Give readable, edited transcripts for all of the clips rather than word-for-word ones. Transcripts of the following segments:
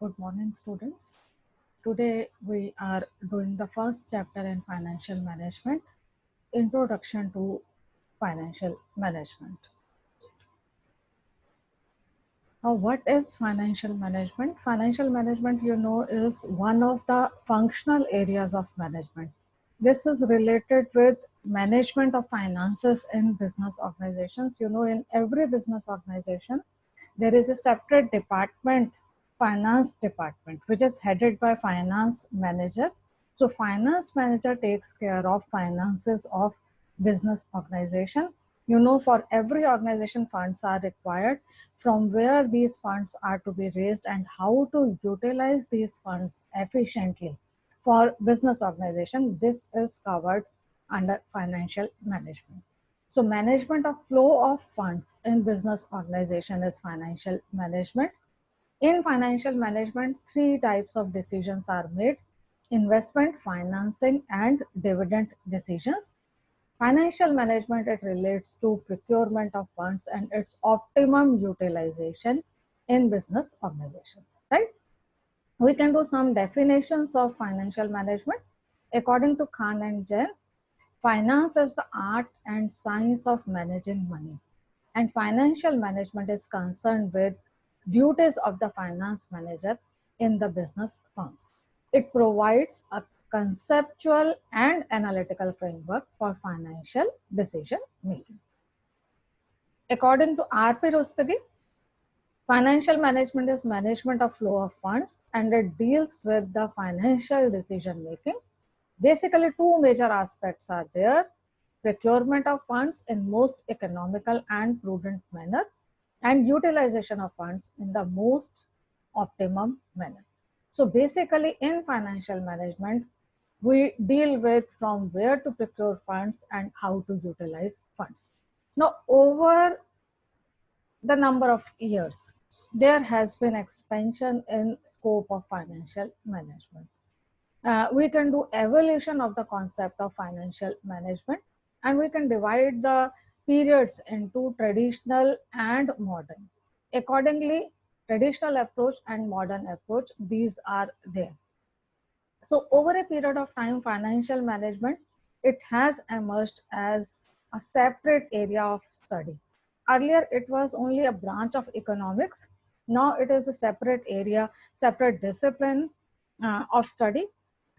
Good morning, students. Today we are doing the first chapter in financial management, Introduction to Financial Management. Now, what is financial management? Financial management, is one of the functional areas of management. This is related with management of finances in business organizations. In every business organization, there is a separate department, finance department, which is headed by finance manager. So finance manager takes care of finances of business organization. For every organization, funds are required, from where these funds are to be raised and how to utilize these funds efficiently for business organization. This is covered under financial management. So management of flow of funds in business organization is financial management. In financial management, three types of decisions are made: investment, financing, and dividend decisions. Financial management, it relates to procurement of funds and its optimum utilization in business organizations, right? We can do some definitions of financial management. According to Khan and Jain, finance is the art and science of managing money, and financial management is concerned with duties of the finance manager in the business firms. It provides a conceptual and analytical framework for financial decision making. According to R.P. Rustagi, financial management is management of flow of funds, and it deals with the financial decision making. Basically, two major aspects are there: procurement of funds in most economical and prudent manner, and utilization of funds in the most optimum manner. So basically, in financial management, we deal with from where to procure funds and how to utilize funds. Now, over the number of years, there has been expansion in scope of financial management. We can do evolution of the concept of financial management, and we can divide the periods into traditional and modern. Accordingly, traditional approach and modern approach, these are there. So over a period of time, financial management, it has emerged as a separate area of study. Earlier, it was only a branch of economics. Now it is a separate area, separate discipline of study.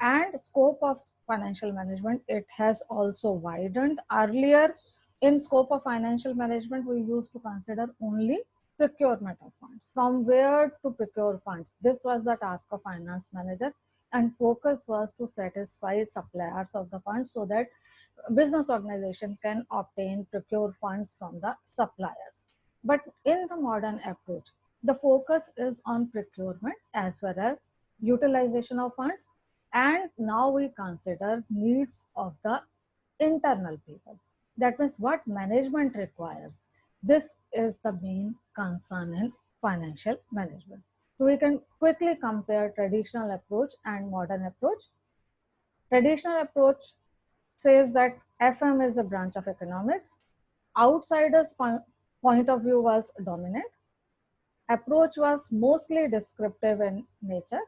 And scope of financial management, it has also widened. Earlier, in scope of financial management, we used to consider only procurement of funds. From where to procure funds, this was the task of finance manager, and focus was to satisfy suppliers of the funds so that business organization can obtain, procure funds from the suppliers. But in the modern approach, the focus is on procurement as well as utilization of funds, and now we consider needs of the internal people. That means what management requires. This is the main concern in financial management. So we can quickly compare traditional approach and modern approach. Traditional approach says that FM is a branch of economics. Outsiders' point of view was dominant. Approach was mostly descriptive in nature.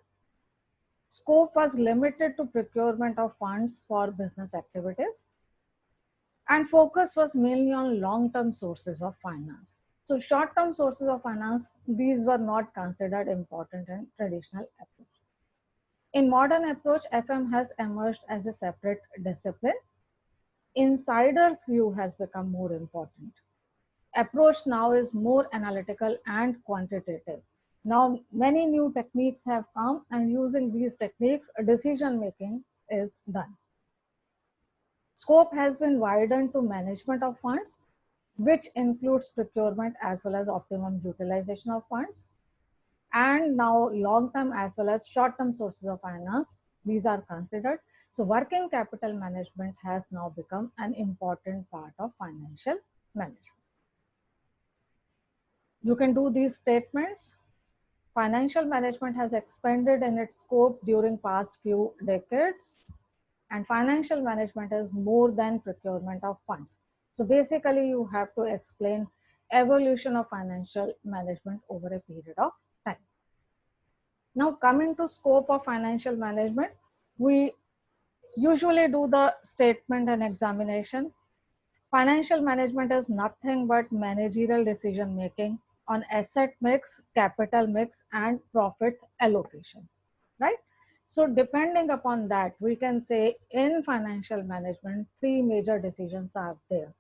Scope was limited to procurement of funds for business activities, and focus was mainly on long-term sources of finance. So short-term sources of finance, these were not considered important in traditional approach. In modern approach, FM has emerged as a separate discipline. Insider's view has become more important. Approach now is more analytical and quantitative. Now, many new techniques have come, and using these techniques, decision making is done. Scope has been widened to management of funds, which includes procurement as well as optimum utilization of funds. And now long-term as well as short-term sources of finance, these are considered. So working capital management has now become an important part of financial management. You can do these statements. Financial management has expanded in its scope during past few decades, and financial management is more than procurement of funds. So basically, you have to explain evolution of financial management over a period of time. Now coming to scope of financial management, we usually do the statement and examination. Financial management is nothing but managerial decision making on asset mix, capital mix, and profit allocation, right? So depending upon that, we can say in financial management, three major decisions are there: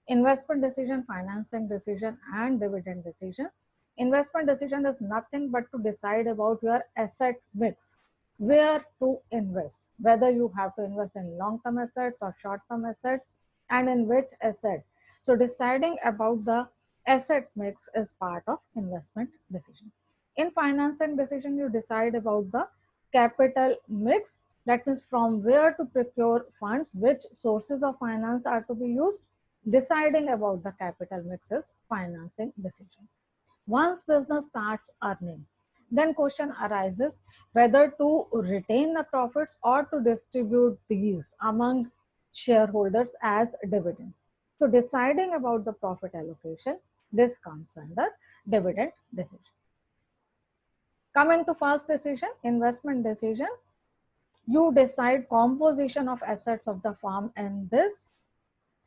investment decision, financing decision, and dividend decision. Investment decision is nothing but to decide about your asset mix, where to invest, whether you have to invest in long-term assets or short-term assets, and in which asset. So deciding about the asset mix is part of investment decision. In financing decision, you decide about the capital mix, that means from where to procure funds, which sources of finance are to be used. Deciding about the capital mix is financing decision. Once business starts earning, then question arises whether to retain the profits or to distribute these among shareholders as dividend. So deciding about the profit allocation, this comes under dividend decision. Coming to first decision, investment decision, you decide composition of assets of the firm, and this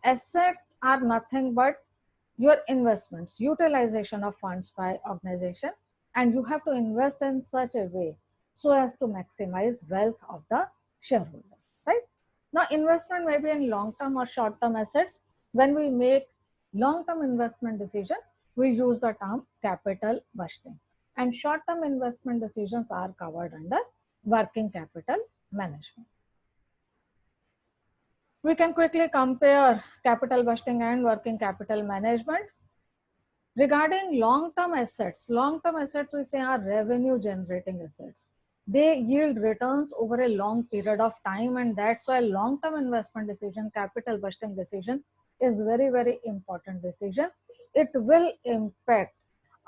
asset are nothing but your investments, utilization of funds by organization, and you have to invest in such a way so as to maximize wealth of the shareholders, right? Now, investment may be in long-term or short-term assets. When we make long-term investment decision, we use the term capital budgeting, and short-term investment decisions are covered under working capital management. We can quickly compare capital budgeting and working capital management. Regarding long-term assets we say are revenue generating assets. They yield returns over a long period of time, and that's why long-term investment decision, capital budgeting decision is very, very important decision. It will impact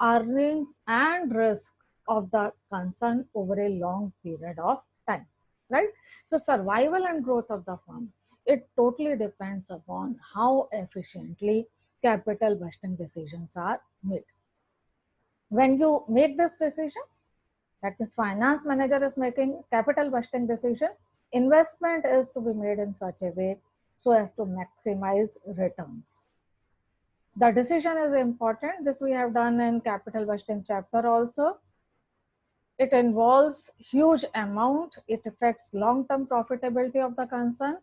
earnings and risk of the concern over a long period of time, right? So survival and growth of the firm, it totally depends upon how efficiently capital budgeting decisions are made. When you make this decision, that is finance manager is making capital budgeting decision, investment is to be made in such a way so as to maximize returns. The decision is important. This we have done in capital budgeting chapter also. It involves huge amount. It affects long-term profitability of the concern.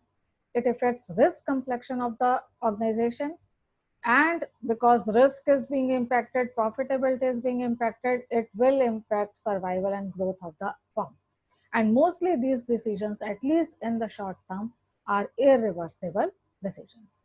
It affects risk complexion of the organization. And because risk is being impacted, profitability is being impacted, it will impact survival and growth of the firm. And mostly these decisions, at least in the short term, are irreversible decisions.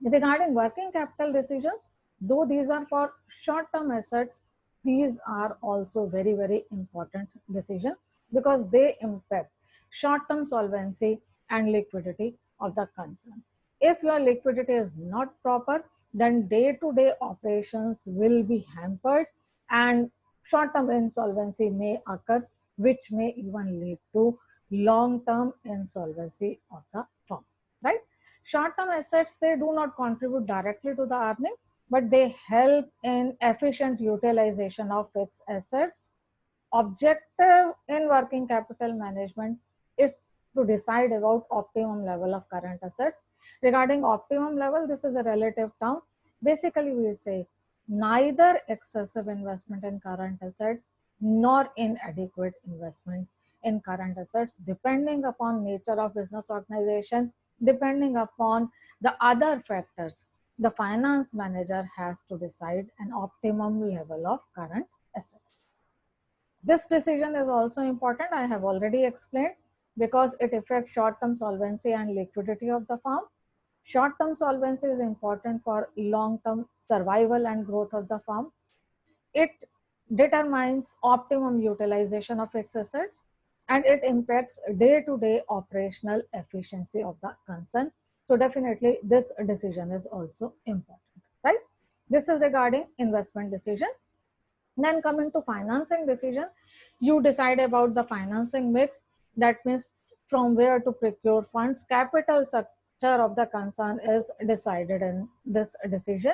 Regarding working capital decisions, though these are for short-term assets, these are also very, very important decisions because they impact short-term solvency and liquidity of the concern. If your liquidity is not proper, then day-to-day operations will be hampered and short-term insolvency may occur, which may even lead to long-term insolvency of the firm, right? Short-term assets, they do not contribute directly to the earning, but they help in efficient utilization of fixed assets. Objective in working capital management is to decide about optimum level of current assets. Regarding optimum level, this is a relative term. Basically, we say neither excessive investment in current assets nor inadequate investment in current assets, depending upon nature of business organization, depending upon the other factors. The finance manager has to decide an optimum level of current assets. This decision is also important, I have already explained, because it affects short-term solvency and liquidity of the firm. Short-term solvency is important for long-term survival and growth of the firm. It determines optimum utilization of fixed assets, and it impacts day-to-day operational efficiency of the concern. So definitely this decision is also important, right? This is regarding investment decision. Then coming to financing decision, you decide about the financing mix, that means from where to procure funds. Capital structure of the concern is decided in this decision.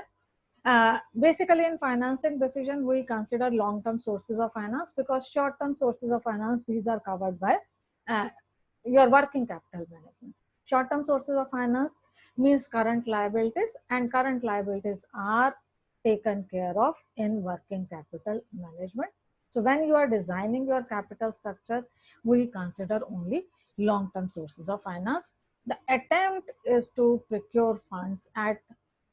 Basically, in financing decision, we consider long-term sources of finance, because short-term sources of finance, these are covered by uh, your working capital management. Short-term sources of finance means current liabilities, and current liabilities are taken care of in working capital management. So when you are designing your capital structure, we consider only long-term sources of finance. The attempt is to procure funds at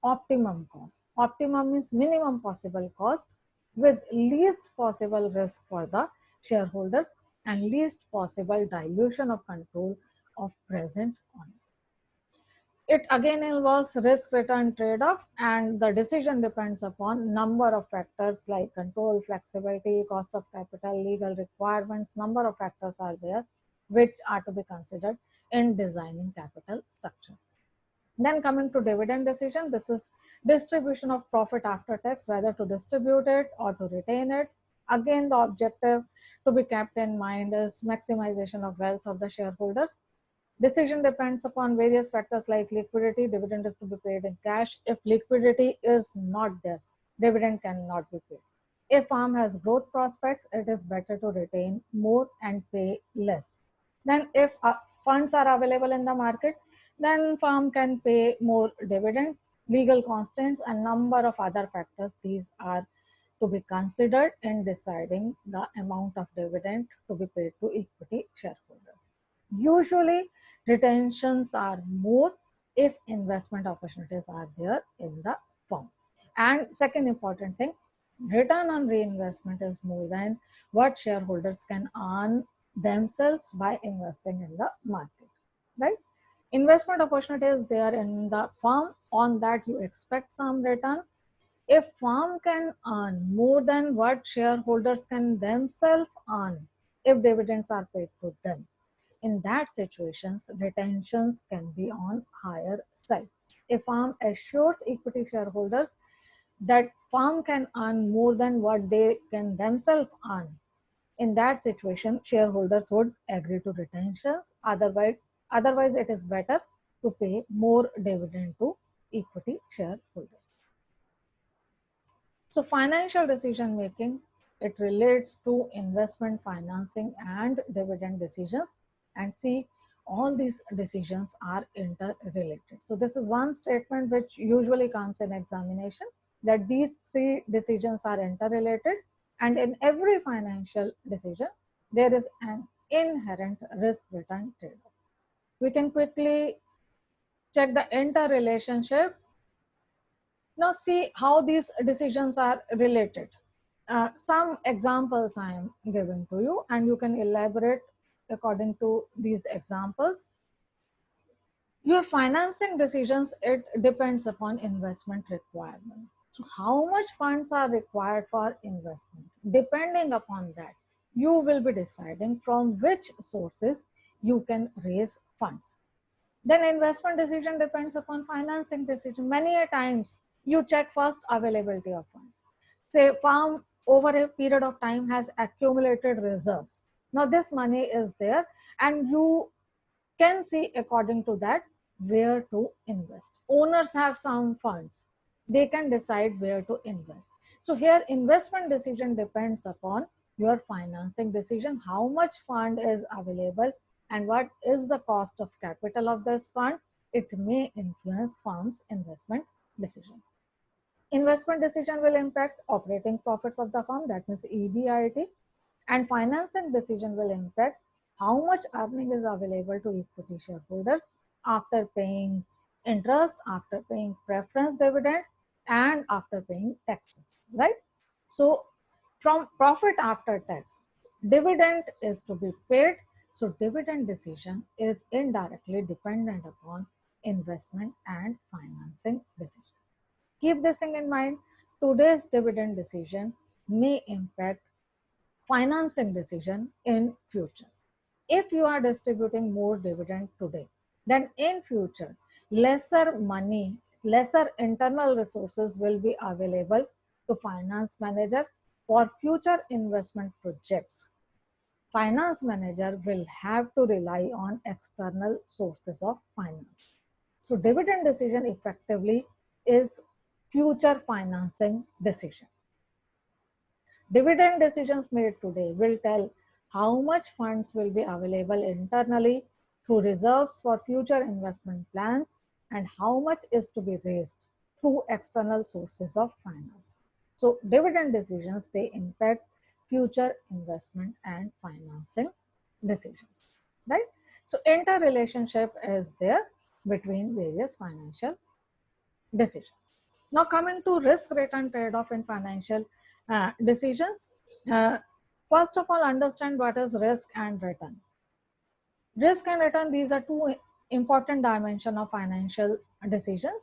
optimum cost. Optimum means minimum possible cost with least possible risk for the shareholders and least possible dilution of control of present owner. It again involves risk return trade-off, and the decision depends upon number of factors like control, flexibility, cost of capital, legal requirements. Number of factors are there which are to be considered in designing capital structure. Then coming to dividend decision, this is distribution of profit after tax, whether to distribute it or to retain it. Again, the objective to be kept in mind is maximization of wealth of the shareholders. Decision depends upon various factors like liquidity. Dividend is to be paid in cash. If liquidity is not there, dividend cannot be paid. If firm has growth prospects, it is better to retain more and pay less. Then if funds are available in the market, then firm can pay more dividend. Legal constraints and number of other factors, these are to be considered in deciding the amount of dividend to be paid to equity shareholders. Usually, retentions are more if investment opportunities are there in the firm. And second important thing, return on reinvestment is more than what shareholders can earn themselves by investing in the market, right? Investment opportunity is there in the firm, on that you expect some return. If firm can earn more than what shareholders can themselves earn if dividends are paid to them, in that situations, retentions can be on higher side. If firm assures equity shareholders that firm can earn more than what they can themselves earn, in that situation, shareholders would agree to retentions. Otherwise, it is better to pay more dividend to equity shareholders. So financial decision making, it relates to investment financing and dividend decisions, and see all these decisions are interrelated. So this is one statement which usually comes in examination, that these three decisions are interrelated, and in every financial decision there is an inherent risk return trade-off. We can quickly check the interrelationship. Now see how these decisions are related. Some examples I am giving to you, and you can elaborate according to these examples. Your financing decisions, it depends upon investment requirement. So how much funds are required for investment? Depending upon that, you will be deciding from which sources you can raise funds. Then investment decision depends upon financing decision. Many a times you check first availability of funds. Say firm over a period of time has accumulated reserves. Now this money is there, and you can see according to that where to invest. Owners have some funds, they can decide where to invest. So here investment decision depends upon your financing decision, how much fund is available and what is the cost of capital of this fund. It may influence firm's investment decision. Investment decision will impact operating profits of the firm, that means EBIT, and financing decision will impact how much earning is available to equity shareholders after paying interest, after paying preference dividend, and after paying taxes, right? So from profit after tax, dividend is to be paid. So dividend decision is indirectly dependent upon investment and financing decision. Keep this thing in mind. Today's dividend decision may impact financing decision in future. If you are distributing more dividend today, then in future, lesser money, lesser internal resources will be available to finance manager for future investment projects. Finance manager will have to rely on external sources of finance. So dividend decision effectively is future financing decision. Dividend decisions made today will tell how much funds will be available internally through reserves for future investment plans and how much is to be raised through external sources of finance. So dividend decisions, they impact future investment and financing decisions, right? So interrelationship is there between various financial decisions. Now coming to risk return trade-off in financial decisions, uh, first of all understand what is risk and return. Risk and return, these are two important dimensions of financial decisions.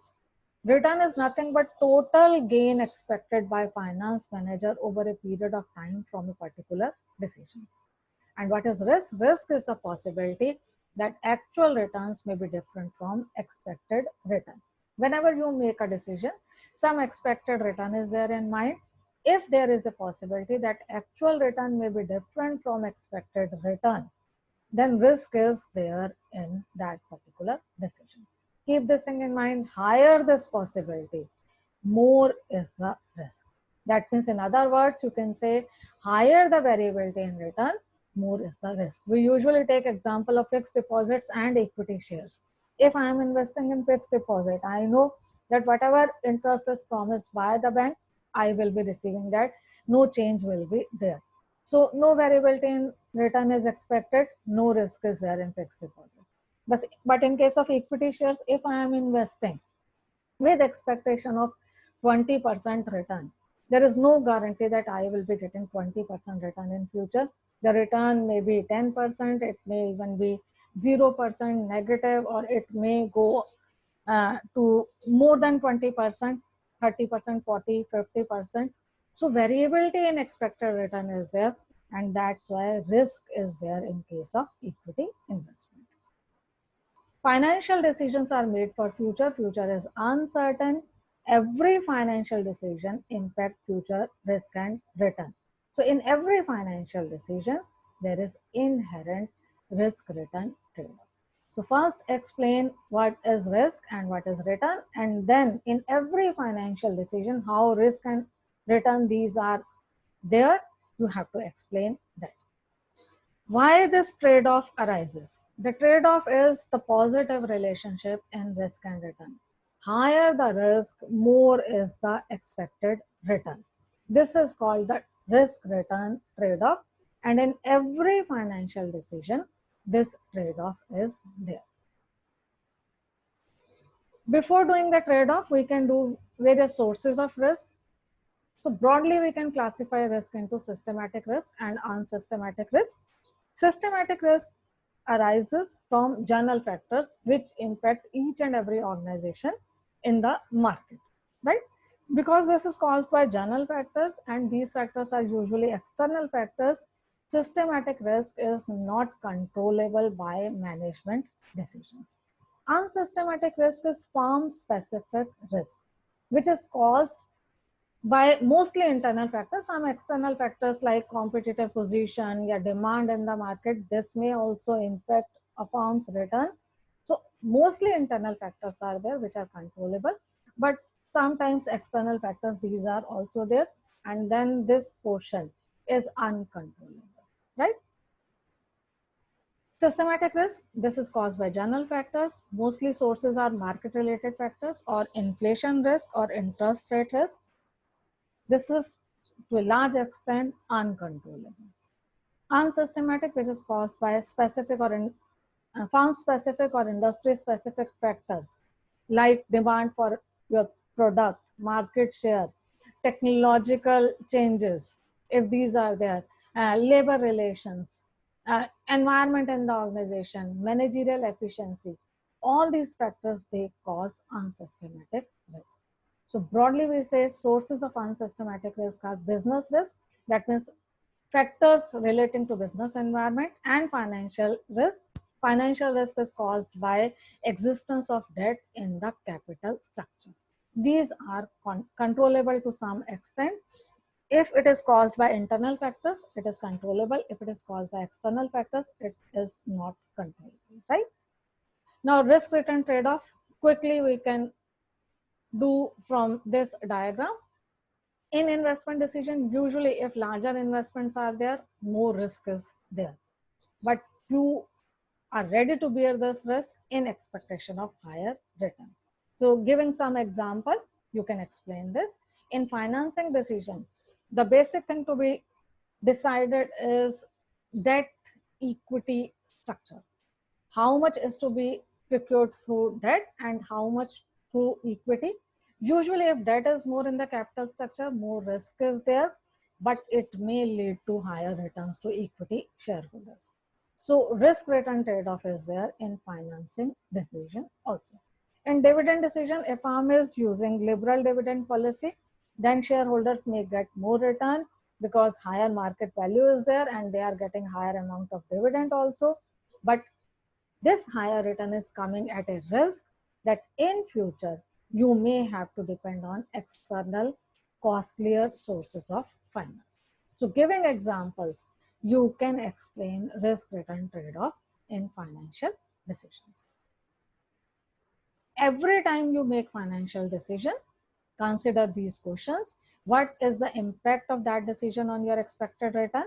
Return is nothing but total gain expected by finance manager over a period of time from a particular decision. And what is risk? Risk is the possibility that actual returns may be different from expected return. Whenever you make a decision, some expected return is there in mind. If there is a possibility that actual return may be different from expected return, then risk is there in that particular decision. Keep this thing in mind. Higher this possibility, more is the risk. That means, in other words, you can say higher the variability in return, more is the risk. We usually take example of fixed deposits and equity shares. If I am investing in fixed deposit, I know that whatever interest is promised by the bank, I will be receiving that. No change will be there. So no variability in return is expected, no risk is there in fixed deposit. But in case of equity shares, if I am investing with expectation of 20% return, there is no guarantee that I will be getting 20% return in future. The return may be 10%, it may even be 0% negative, or it may go to more than 20%, 30%, 40, 50%. So variability in expected return is there, and that's why risk is there in case of equity investment. Financial decisions are made for future. Future is uncertain. Every financial decision impacts future risk and return. So in every financial decision, there is inherent risk return trade-off. So first explain what is risk and what is return, and then in every financial decision, how risk and return these are there, you have to explain that. Why this trade-off arises? The trade-off is the positive relationship in risk and return. Higher the risk, more is the expected return. This is called the risk-return trade-off, and in every financial decision, this trade-off is there. Before doing the trade-off, we can do various sources of risk. So broadly, we can classify risk into systematic risk and unsystematic risk. Systematic risk arises from general factors which impact each and every organization in the market, right? Because this is caused by general factors and these factors are usually external factors, systematic risk is not controllable by management decisions. Unsystematic risk is firm specific risk, which is caused by mostly internal factors. Some external factors like competitive position, yeah, demand in the market, this may also impact a firm's return. So mostly internal factors are there which are controllable, but sometimes external factors, these are also there, and then this portion is uncontrollable, right? Systematic risk, this is caused by general factors. Mostly sources are market related factors or inflation risk or interest rate risk. This is to a large extent uncontrollable. Unsystematic, which is caused by specific or firm specific or industry specific factors like demand for your product, market share, technological changes, if these are there, labor relations, environment in the organization, managerial efficiency, all these factors, they cause unsystematic risk. So broadly, we say sources of unsystematic risk are business risk, that means factors relating to business environment, and financial risk. Financial risk is caused by existence of debt in the capital structure. These are controllable to some extent. If it is caused by internal factors, it is controllable. If it is caused by external factors, it is not controllable, right? Now, risk return trade-off, quickly we can do from this diagram. In investment decision, usually if larger investments are there, more risk is there, but you are ready to bear this risk in expectation of higher return. So giving some example, you can explain this. In financing decision, the basic thing to be decided is debt equity structure. How much is to be procured through debt and how much through equity. Usually if debt is more in the capital structure, more risk is there, but it may lead to higher returns to equity shareholders. So risk return trade-off is there in financing decision also. In dividend decision, if firm is using liberal dividend policy, then shareholders may get more return because higher market value is there and they are getting higher amount of dividend also. But this higher return is coming at a risk that in future you may have to depend on external costlier sources of finance. So giving examples, you can explain risk return trade-off in financial decisions. Every time you make financial decision, consider these questions. What is the impact of that decision on your expected return?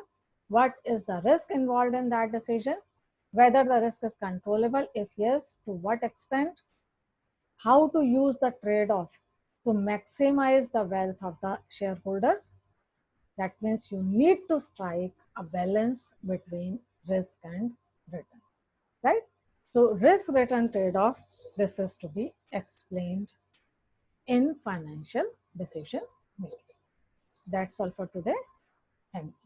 What is the risk involved in that decision? Whether the risk is controllable, if yes, to what extent? How to use the trade-off to maximize the wealth of the shareholders? That means you need to strike a balance between risk and return, right? So risk return trade-off, this is to be explained in financial decision making. That's all for today. Thank you.